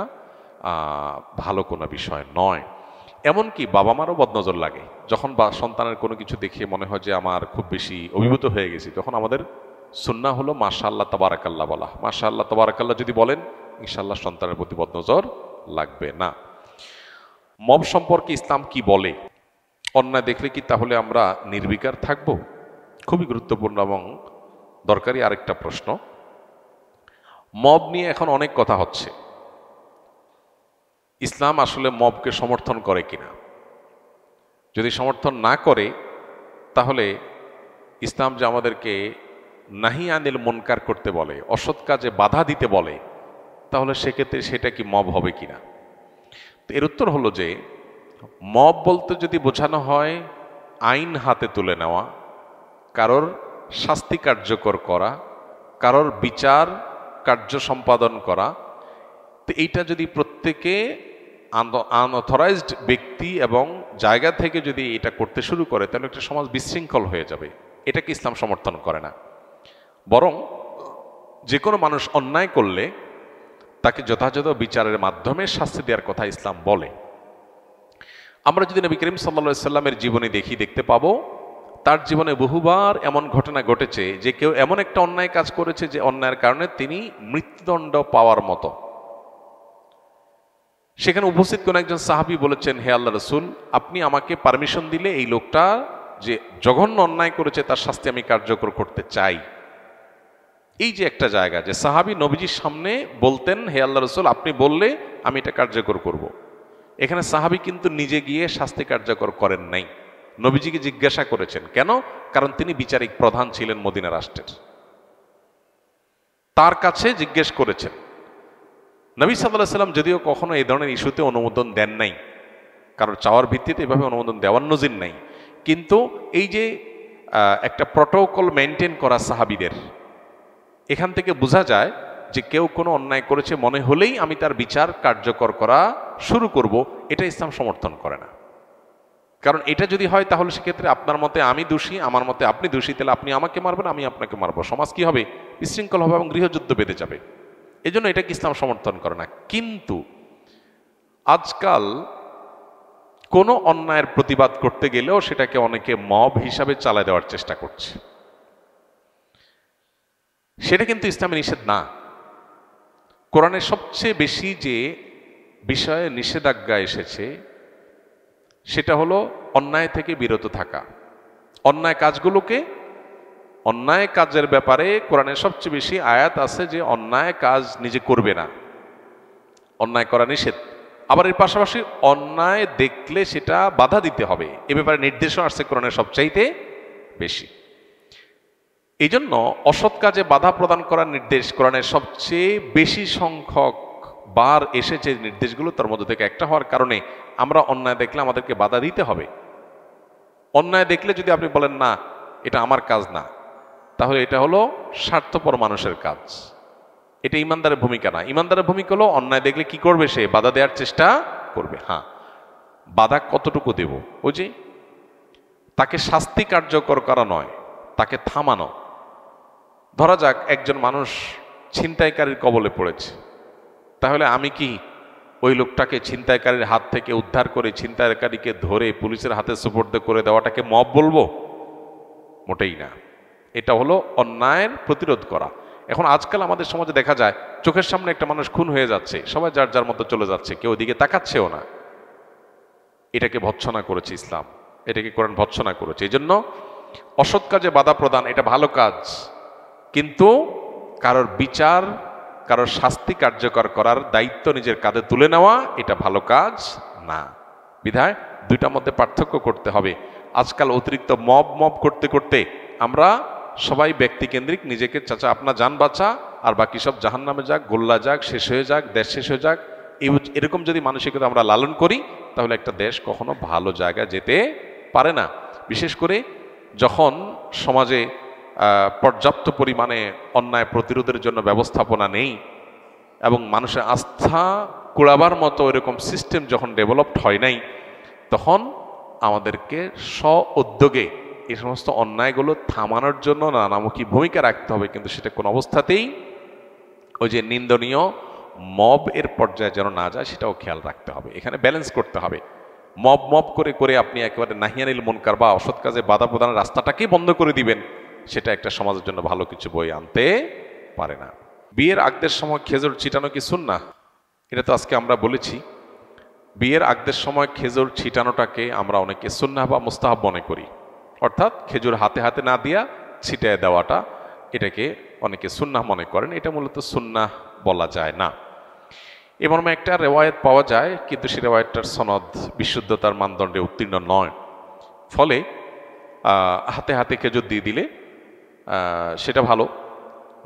ভালো কোনো বিষয় নয়। এমনকি বাবা মারও বদনজর লাগে যখন সন্তানের কোনো কিছু দেখে মনে হয় যে আমার খুব বেশি অভিভূত হয়ে গেছি, তখন আমাদের সুন্নাহ হলো মাশাআল্লাহ তাবারাকাল্লাহ বলা। মাশাআল্লাহ তাবারাকাল্লাহ যদি বলেন ইনশাআল্লাহ সন্তানের প্রতি বদনজর লাগবে না। মব সম্পর্কে ইসলাম কি বলে? অন্যায় দেখলে কি তাহলে আমরা নির্বিকার থাকব? খুবই গুরুত্বপূর্ণ এবং দরকারি আরেকটা প্রশ্ন। মব নিয়ে এখন অনেক কথা হচ্ছে। ইসলাম আসলে মবকে সমর্থন করে কিনা? যদি সমর্থন না করে তাহলে ইসলাম যে আমাদেরকে নাহি আনিল মুনকার করতে বলে, অসৎ কাজে বাধা দিতে বলে, তাহলে সেক্ষেত্রে সেটা কি মব হবে কিনা? তো এর উত্তর হলো যে মব বলতে যদি বোঝানো হয় আইন হাতে তুলে নেওয়া, কারোর শাস্তি কার্যকর করা, কারোর বিচার কার্য সম্পাদন করা, তো এইটা যদি প্রত্যেকে আনঅথরাইজড ব্যক্তি এবং জায়গা থেকে যদি এটা করতে শুরু করে তাহলে একটা সমাজ বিশৃঙ্খল হয়ে যাবে। এটাকে ইসলাম সমর্থন করে না। বরং যে কোনো মানুষ অন্যায় করলে তাকে যথাযথ বিচারের মাধ্যমে শাস্তি দেওয়ার কথা ইসলাম বলে। আমরা যদি নবী করিম সাল্লা সাল্লামের জীবনে দেখতে পাবো তার জীবনে বহুবার এমন ঘটনা ঘটেছে যে কেউ এমন একটা অন্যায় কাজ করেছে যে অন্যায়ের কারণে তিনি মৃত্যুদণ্ড পাওয়ার মতো। সেখানে উপস্থিত কোন একজন সাহাবী বলেছেন, হে আল্লাহ রসুল, আপনি আমাকে পারমিশন দিলে এই লোকটা যে জঘন্য অন্যায় করেছে তার শাস্তি আমি কার্যকর করতে চাই। এই যে একটা জায়গা যে সাহাবী নবীজির সামনে বলতেন, হে আল্লাহ রসুল, আপনি বললে আমি এটা কার্যকর করব। এখানে সাহাবী কিন্তু নিজে গিয়ে শাস্তি কার্যকর করেন নাই, নবীজিকে জিজ্ঞাসা করেছেন। কেন? কারণ তিনি বিচারিক প্রধান ছিলেন মদিনা রাষ্ট্রের, তার কাছে জিজ্ঞেস করেছেন। নবী সাল্লাল্লাহু আলাইহি সাল্লাম যদিও কখনো এই ধরনের ইস্যুতে অনুমোদন দেন নাই, কারণ চাওয়ার ভিত্তিতে এভাবে অনুমোদন দেওয়ার নজির নাই, কিন্তু এই যে একটা প্রটোকল মেনটেন করা সাহাবীদের, এখান থেকে বোঝা যায় যে কেউ কোনো অন্যায় করেছে মনে হলেই আমি তার বিচার কার্যকর করা শুরু করব, এটা ইসলাম সমর্থন করে না। কারণ এটা যদি হয় তাহলে সেক্ষেত্রে আপনার মতে আমি দোষী, আমার মতে আপনি দোষী, তাহলে আপনি আমাকে মারবেন, আমি আপনাকে মারবো, সমাজ কি হবে? বিশৃঙ্খল হবে এবং গৃহযুদ্ধ বেঁধে যাবে। এজন্য এটাকে ইসলাম সমর্থন করে না। কিন্তু আজকাল কোনো অন্যায়ের প্রতিবাদ করতে গেলেও সেটাকে অনেকে মব হিসাবে চালায় দেওয়ার চেষ্টা করছে। সেটা কিন্তু ইসলামে নিষেধ না। কোরআনের সবচেয়ে বেশি যে বিষয়ে নিষেধাজ্ঞা এসেছে সেটা হলো অন্যায় থেকে বিরত থাকা। অন্যায় কাজগুলোকে, অন্যায় কাজের ব্যাপারে কোরআনের সবচেয়ে বেশি আয়াত আছে যে অন্যায় কাজ নিজে করবে না, অন্যায় করা নিষেধ। আবার এর পাশাপাশি অন্যায় দেখলে সেটা বাধা দিতে হবে, এ ব্যাপারে নির্দেশও আসছে কোরআনের সবচাইতে বেশি। এই জন্য অসৎ কাজে বাধা প্রদান করার নির্দেশ কোরআনের সবচেয়ে বেশি সংখ্যক বার এসেছে। নির্দেশগুলো তার মধ্যে থেকে একটা হওয়ার কারণে আমরা অন্যায় দেখলে আমাদেরকে বাধা দিতে হবে। অন্যায় দেখলে যদি আপনি বলেন না এটা আমার কাজ না, তাহলে এটা হলো স্বার্থপর মানুষের কাজ, এটা ইমানদারের ভূমিকা না। ইমানদারের ভূমিকা হলো অন্যায় দেখলে কি করবে? সে বাধা দেওয়ার চেষ্টা করবে। হ্যাঁ, বাধা কতটুকু দেব? ওই যে তাকে শাস্তি কার্যকর করা নয়, তাকে থামানো। ধরা যাক একজন মানুষ ছিনতাইকারীর কবলে পড়েছে, তাহলে আমি কি ওই লোকটাকে ছিনতাইকারীর হাত থেকে উদ্ধার করে ছিনতাইকারীকে ধরে পুলিশের হাতে সুপর্দ করে দেওয়াটাকে মব বলবো? মোটেই না। এটা হলো অন্যায়ের প্রতিরোধ করা। এখন আজকাল আমাদের সমাজে দেখা যায় চোখের সামনে একটা মানুষ খুন হয়ে যাচ্ছে, সবাই যার যার মতো চলে যাচ্ছে, কেউ ওদিকে তাকাচ্ছেও না। এটাকে ভৎসনা করেছে ইসলাম, এটাকে কোরআন ভৎসনা করেছে। এই জন্য অসৎ কাজে বাধা প্রদান এটা ভালো কাজ, কিন্তু কারোর বিচার, কারোর শাস্তি কার্যকর করার দায়িত্ব নিজের কাঁধে তুলে নেওয়া এটা ভালো কাজ না। বিধায় দুইটার মধ্যে পার্থক্য করতে হবে। আজকাল অতিরিক্ত মব করতে করতে আমরা সবাই ব্যক্তিকেন্দ্রিক, নিজেকে চাচা আপনার যান বাঁচা আর বাকি সব জাহান্নামে যাক, গোল্লা যাক, শেষ হয়ে যাক, দেশ শেষ হয়ে যাক, এরকম যদি মানসিকতা আমরা লালন করি তাহলে একটা দেশ কখনো ভালো জায়গায় যেতে পারে না। বিশেষ করে যখন সমাজে পর্যাপ্ত পরিমাণে অন্যায় প্রতিরোধের জন্য ব্যবস্থাপনা নেই এবং মানুষের আস্থা কুড়াবার মতো এরকম সিস্টেম যখন ডেভেলপড হয় নাই, তখন আমাদেরকে স্ব উদ্যোগে এই সমস্ত অন্যায়গুলো থামানোর জন্য নানামুখী ভূমিকা রাখতে হবে। কিন্তু সেটা কোনো অবস্থাতেই ওই যে নিন্দনীয় মব এর পর্যায়ে যেন না যায় সেটাও খেয়াল রাখতে হবে। এখানে ব্যালেন্স করতে হবে। মব করে করে আপনি একেবারে নাহিয়ানিল মুনকার বা অসৎ কাজে বাধা প্রদানের রাস্তাটাকেই বন্ধ করে দিবেন, সেটা একটা সমাজের জন্য ভালো কিছু বই আনতে পারে না। বিয়ের আগদের সময় খেজুর ছিটানো কি সুন্নাহ? এটা তো আজকে আমরা বলেছি। বিয়ের আগদের সময় খেজুর ছিটানোটাকে আমরা অনেকে সুন্নাহ বা মুস্তাহাব মনে করি, অর্থাৎ খেজুর হাতে হাতে না দিয়া ছিটায় দেওয়াটা, এটাকে অনেকে সুন্নাহ মনে করেন। এটা মূলত সুন্নাহ বলা যায় না। এ মর্মে একটা রেওয়ায়েত পাওয়া যায়, কিন্তু সে রেওয়ায়েতটার সনদ বিশুদ্ধতার মানদণ্ডে উত্তীর্ণ নয়। ফলে হাতে হাতে খেজুর দিয়ে দিলে সেটা ভালো।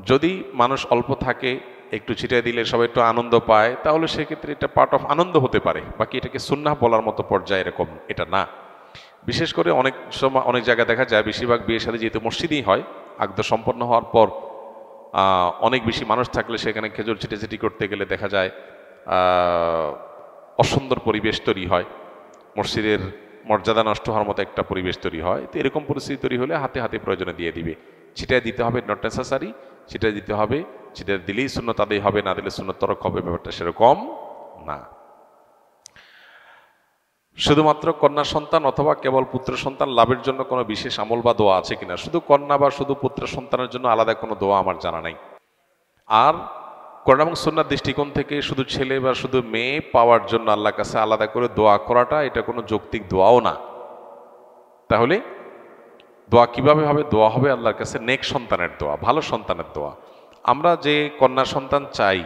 যদি মানুষ অল্প থাকে, একটু ছিটিয়ে দিলে সবাই একটু আনন্দ পায়, তাহলে সেক্ষেত্রে এটা পার্ট অফ আনন্দ হতে পারে। বাকি এটাকে সুন্নাহ বলার মতো পর্যায়ে এরকম এটা না। বিশেষ করে অনেক সময় অনেক জায়গায় দেখা যায়, বেশিরভাগ বিয়ের সাথে যেহেতু মসজিদেই হয়, আগদ সম্পন্ন হওয়ার পর অনেক বেশি মানুষ থাকলে সেখানে খেজুর ছিটাছিটি করতে গেলে দেখা যায় অসুন্দর পরিবেশ তৈরি হয়, মসজিদের মর্যাদা নষ্ট হওয়ার মতো একটা পরিবেশ তৈরি হয়। তো এরকম পরিস্থিতি তৈরি হলে হাতে হাতে প্রয়োজনে দিয়ে দিবে। ছিটায় দিতে হবে নট নেসেসারি, ছিটায় দিতে হবে, ছিটায় দিলেই সুন্নত আদায় হবে, না দিলে সুন্নত তরক হবে, ব্যাপারটা সেরকম না। শুধুমাত্র কন্যা সন্তান অথবা কেবল পুত্র সন্তান লাভের জন্য কোনো বিশেষ আমল বা দোয়া আছে কিনা? শুধু কন্যা বা শুধু পুত্র সন্তানের জন্য আলাদা কোনো দোয়া আমার জানা নাই। আর কোরআন এবং সুন্নাহর দৃষ্টিকোণ থেকে শুধু ছেলে বা শুধু মেয়ে পাওয়ার জন্য আল্লাহর কাছে আলাদা করে দোয়া করাটা এটা কোনো যৌক্তিক দোয়াও না। তাহলে দোয়া কিভাবে হবে? দোয়া হবে আল্লাহর কাছে নেক সন্তানের দোয়া, ভালো সন্তানের দোয়া। আমরা যে কন্যা সন্তান চাই,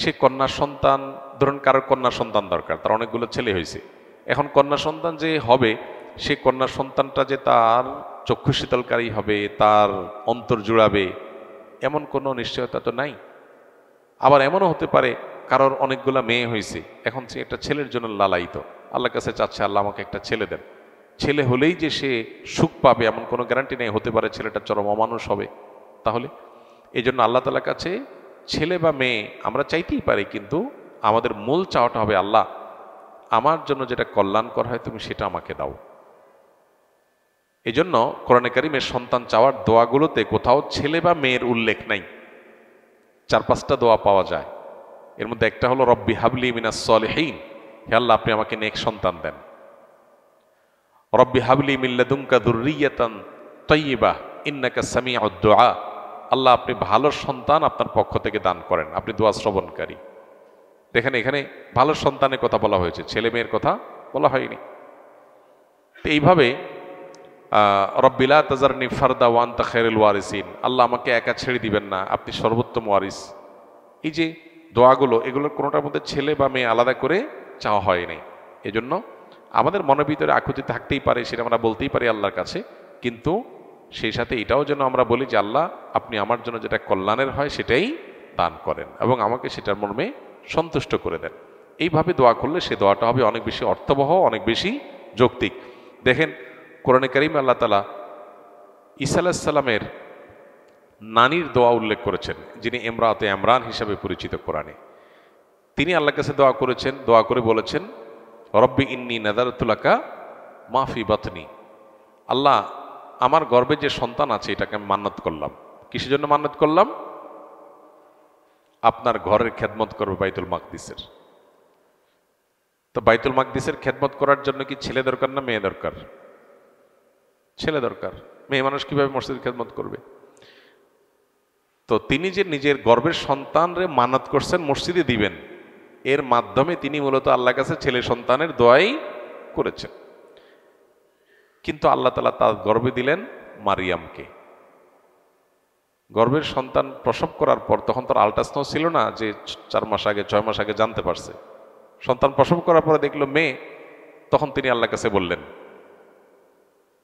সে কন্যা সন্তান, ধরুন কারোর কন্যা সন্তান দরকার, তার অনেকগুলো ছেলে হয়েছে, এখন কন্যা সন্তান যে হবে, সে কন্যা সন্তানটা যে তার চক্ষু শীতলকারী হবে, তার অন্তর জুড়াবে, এমন কোনো নিশ্চয়তা তো নাই। আবার এমনও হতে পারে কারোর অনেকগুলো মেয়ে হয়েছে, এখন সে একটা ছেলের জন্য লালায়িত, আল্লাহর কাছে চাচ্ছে আল্লাহ আমাকে একটা ছেলে দেন। ছেলে হলেই যে সে সুখ পাবে এমন কোনো গ্যারান্টি নেই, হতে পারে ছেলেটা চরম অমানুষ হবে। তাহলে এই জন্য আল্লাহ তাআলার কাছে ছেলে বা মেয়ে আমরা চাইতেই পারি, কিন্তু আমাদের মূল চাওয়াটা হবে আল্লাহ আমার জন্য যেটা কল্যাণকর হয় তুমি সেটা আমাকে দাও। এই জন্য কোরআনে কারিমের সন্তান চাওয়ার দোয়াগুলোতে কোথাও ছেলে বা মেয়ের উল্লেখ নাই। 4-5টা দোয়া পাওয়া যায়। এর মধ্যে একটা হলো রব্বি হাবলি মিনাস সলিহিন, হে আল্লাহ আপনি আমাকে নেক সন্তান দেন। রব্বি হাবলি মিন লাদুনকা যুররিয়াতান তাইয়্যিবাহ ইন্নাকা সামিউদ দুআ, আল্লাহ আপনি ভালো সন্তান আপনার পক্ষ থেকে দান করেন, আপনি দোয়া শ্রবণকারী। দেখেন এখানে ভালো সন্তানের কথা বলা হয়েছে, ছেলে মেয়ের কথা বলা হয়নি। এইভাবে রব্বি লা তাজারনি ফারদা ওয়া আনতা খায়রুল ওয়ারিসিন, আল্লাহ আমাকে একা ছেড়ে দিবেন না, আপনি সর্বোত্তম ওয়ারিস। এই যে দোয়াগুলো, এগুলোর কোনোটার মধ্যে ছেলে বা মেয়ে আলাদা করে চাওয়া হয়নি। এজন্য আমাদের মনের ভিতরে আকুতি থাকতেই পারে, সেটা আমরা বলতেই পারি আল্লাহর কাছে, কিন্তু সেই সাথে এটাও যেন আমরা বলি যে আল্লাহ আপনি আমার জন্য যেটা কল্যাণের হয় সেটাই দান করেন এবং আমাকে সেটার মর্মে সন্তুষ্ট করে দেন। এইভাবে দোয়া করলে সে দোয়াটা হবে অনেক বেশি অর্থবহ, অনেক বেশি যৌক্তিক। দেখেন কোরআনে কারিমে আল্লাহ তাআলা ঈসা আলাইহিস সালামের নানির দোয়া উল্লেখ করেছেন, যিনি ইমরাতে ইমরান হিসাবে পরিচিত কোরআনে। তিনি আল্লাহর কাছে দোয়া করেছেন, দোয়া করে বলেছেন রব্বি ইন্নী নাযারতু লাকা মা ফি বাতনি, আল্লাহ আমার গর্ভে যে সন্তান আছে এটাকে আমি মান্নত করলাম। কিসের জন্য মান্নত করলাম? আপনার ঘরের খেদমত করবে বাইতুল মাকদিসের। তো বাইতুল মাকদিসের খেদমত করার জন্য কি ছেলে দরকার না মেয়ে দরকার? ছেলে দরকার। মেয়ে মানুষ কিভাবে মসজিদের খেদমত করবে? তো তিনি যে নিজের গর্ভের সন্তানরে মান্নত করছেন মসজিদে দিবেন, এর মাধ্যমে তিনি মূলত আল্লাহর কাছে ছেলে সন্তানের দোয়াই করেছেন। কিন্তু আল্লাহ তাআলা তার গর্ভে দিলেন মারিয়ামকে। গর্ভের সন্তান প্রসব করার পর তখন তার আল্ট্রাসাউন্ড ছিল না যে 4 মাস আগে 6 মাস আগে জানতে পারছে। সন্তান প্রসব করার পরে দেখলো মেয়ে, তখন তিনি আল্লাহর কাছে বললেন,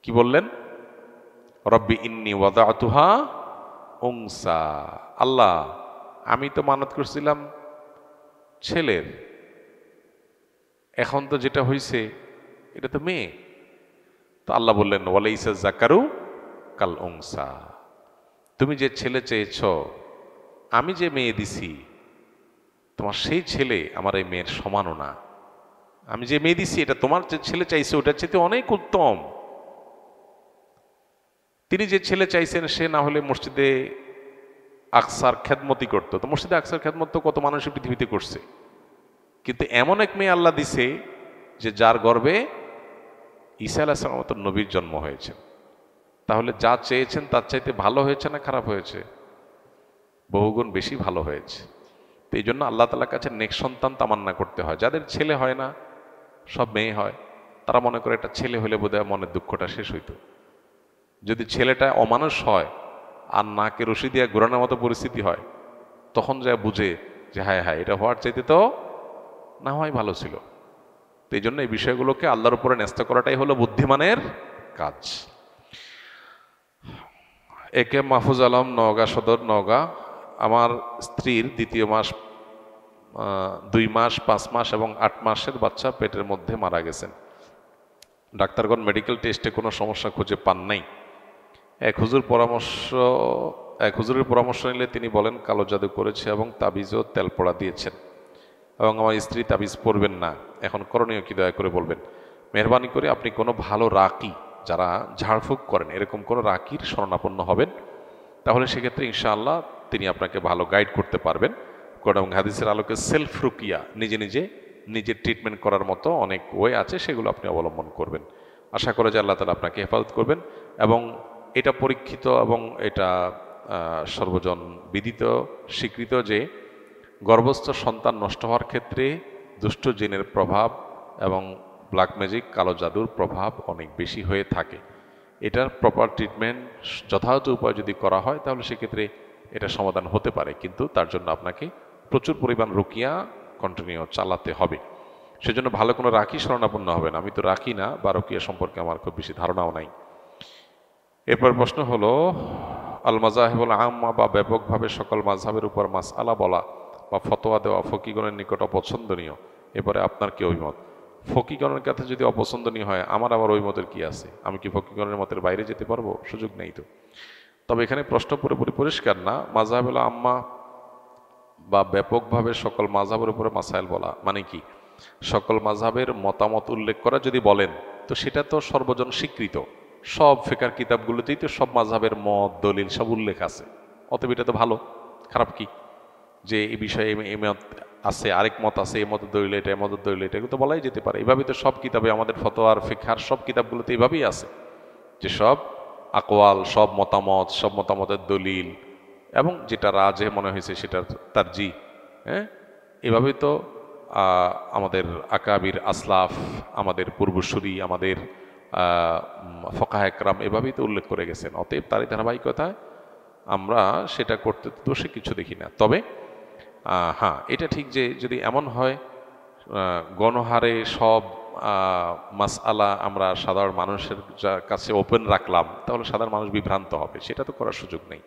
কি বললেন? রব্বি ইন্নী ওয়াদাতুহা উনসা, আল্লাহ আমি তো মানত করছিলাম ছেলের, এখন তো যেটা হয়েছে এটা তো মেয়ে। তো আল্লাহ বললেন ওয়ালাইসা যাকারু কাল উনসা, তুমি যে ছেলে চেয়েছ, আমি যে মেয়ে দিছি তোমার সেই ছেলে আমার এই মেয়ের সমানও না। আমি যে মেয়ে দিছি এটা তোমার যে ছেলে চাইছে ওটার চেয়ে অনেক উত্তম। তিনি যে ছেলে চাইছেন সে না হলে মসজিদে আকসার খেদমতি করতো, তো মসজিদে আকসার খেদমত তো কত মানুষ পৃথিবীতে করছে, কিন্তু এমন এক মেয়ে আল্লাহ দিছে যে যার গর্ভে ঈসা আলাইহিস সালামের মতো নবীর জন্ম হয়েছে। তাহলে যা চেয়েছেন তার চাইতে ভালো হয়েছে না খারাপ হয়েছে? বহুগুণ বেশি ভালো হয়েছে। তো এই জন্য আল্লাহ তাআলার কাছে নেক সন্তান তামান্না করতে হয়। যাদের ছেলে হয় না, সব মেয়ে হয়, তারা মনে করে একটা ছেলে হলে বোধহয় মনের দুঃখটা শেষ হইতো। যদি ছেলেটা অমানুষ হয় আর নাকে রশি দিয়ে ঘোরানোর মতো পরিস্থিতি হয়, তখন যা বুঝে যে হায় হায় এটা হওয়ার চাইতে তো না হয় ভালো ছিল। তো এই জন্য এই বিষয়গুলোকে আল্লাহর উপরে ন্যস্ত করাটাই হলো বুদ্ধিমানের কাজ। একে মাহফুজ আলম, নওগাঁ সদর, নওগাঁ। আমার স্ত্রীর দ্বিতীয় মাস 2 মাস 5 মাস এবং 8 মাসের বাচ্চা পেটের মধ্যে মারা গেছেন। ডাক্তারগণ মেডিকেল টেস্টে কোনো সমস্যা খুঁজে পান নাই। এক হুজুরের পরামর্শ নিলে তিনি বলেন কালো জাদু করেছে এবং তাবিজও তেলপোড়া দিয়েছেন এবং আমার স্ত্রী তাবিজ পরবেন না। এখন করণীয় কি দয়া করে বলবেন। মেহরবানি করে আপনি কোনো ভালো রাকি, যারা ঝাড়ফুঁক করেন এরকম কোনো রাকির শরণাপন্ন হবেন, তাহলে সেক্ষেত্রে ইনশাআল্লাহ তিনি আপনাকে ভালো গাইড করতে পারবেন। কোরআন এবং হাদিসের আলোকে সেলফ রুকিয়া, নিজে নিজে নিজের ট্রিটমেন্ট করার মতো অনেক ওয়ে আছে, সেগুলো আপনি অবলম্বন করবেন। আশা করে যে আল্লাহ তাআলা আপনাকে হেফাজত করবেন। এবং এটা পরীক্ষিত এবং এটা সর্বজন বিদিত স্বীকৃত যে গর্ভস্থ সন্তান নষ্ট হওয়ার ক্ষেত্রে দুষ্ট জিনের প্রভাব এবং ব্ল্যাক ম্যাজিক কালো জাদুর প্রভাব অনেক বেশি হয়ে থাকে। এটার প্রপার ট্রিটমেন্ট যথাযথ উপায় যদি করা হয় তাহলে সেক্ষেত্রে এটা সমাধান হতে পারে, কিন্তু তার জন্য আপনাকে প্রচুর পরিমাণ রুকিয়া কন্টিনিউ চালাতে হবে। সেজন্য ভালো কোনো রাখি শরণাপন্ন হবেন। আমি তো রাখি না বা রুকিয়া সম্পর্কে আমার খুব বেশি ধারণাও নাই। এরপর প্রশ্ন হলো, আল মাযাহিবুল আম্মা বা ব্যাপকভাবে সকল মাযহাবের উপর মাসআলা বলা বা ফতোয়া দেওয়া ফকিগণের নিকট অপছন্দনীয়। এবারে আপনার কি অভিমত? ফকিগণের কাছে যদি অপছন্দনীয় হয়, আমার আবার ওই মতের কি আছে? আমি কি ফকিগণের মতের বাইরে যেতে পারবো? সুযোগ নেই তো। তবে এখানে প্রশ্ন পুরোপুরি পরিষ্কার না। মাযহাবুল আম্মা বা ব্যাপকভাবে সকল মাযহাবের উপরে মাসাইল বলা মানে কি? সকল মাযহাবের মতামত উল্লেখ করা যদি বলেন, তো সেটা তো সর্বজন স্বীকৃত। সব ফিকহের কিতাবগুলোতেই তো সব মাযহাবের মত দলিল সব উল্লেখ আছে। অতএব এটা তো ভালো, খারাপ কি? যে এই বিষয়ে এই মত আছে, আরেক মত আছে, এই মতের দলিল এটা, এই মতের দলিল এটা, এগুলো তো বলাই যেতে পারে। এভাবেই তো সব কিতাবে আমাদের ফতোয়ার ফিকহার সব কিতাবগুলোতে এভাবেই আছে যে সব আকওয়াল, সব মতামত, সব মতামতের দলিল এবং যেটা রাজে মনে হয়েছে সেটা তারজি, হ্যাঁ, এভাবেই তো আমাদের আকাবির আসলাফ, আমাদের পূর্বসূরি, আমাদের ফকাহ একরাম এভাবেই তো উল্লেখ করে গেছেন। অতএব তারই ধারাবাহিকতায় আমরা সেটা করতে দোষে কিছু দেখি না। তবে হ্যাঁ, এটা ঠিক যে যদি এমন হয় গণহারে সব মাসআলা আমরা সাধারণ মানুষের কাছে ওপেন রাখলাম, তাহলে সাধারণ মানুষ বিভ্রান্ত হবে, সেটা তো করার সুযোগ নেই।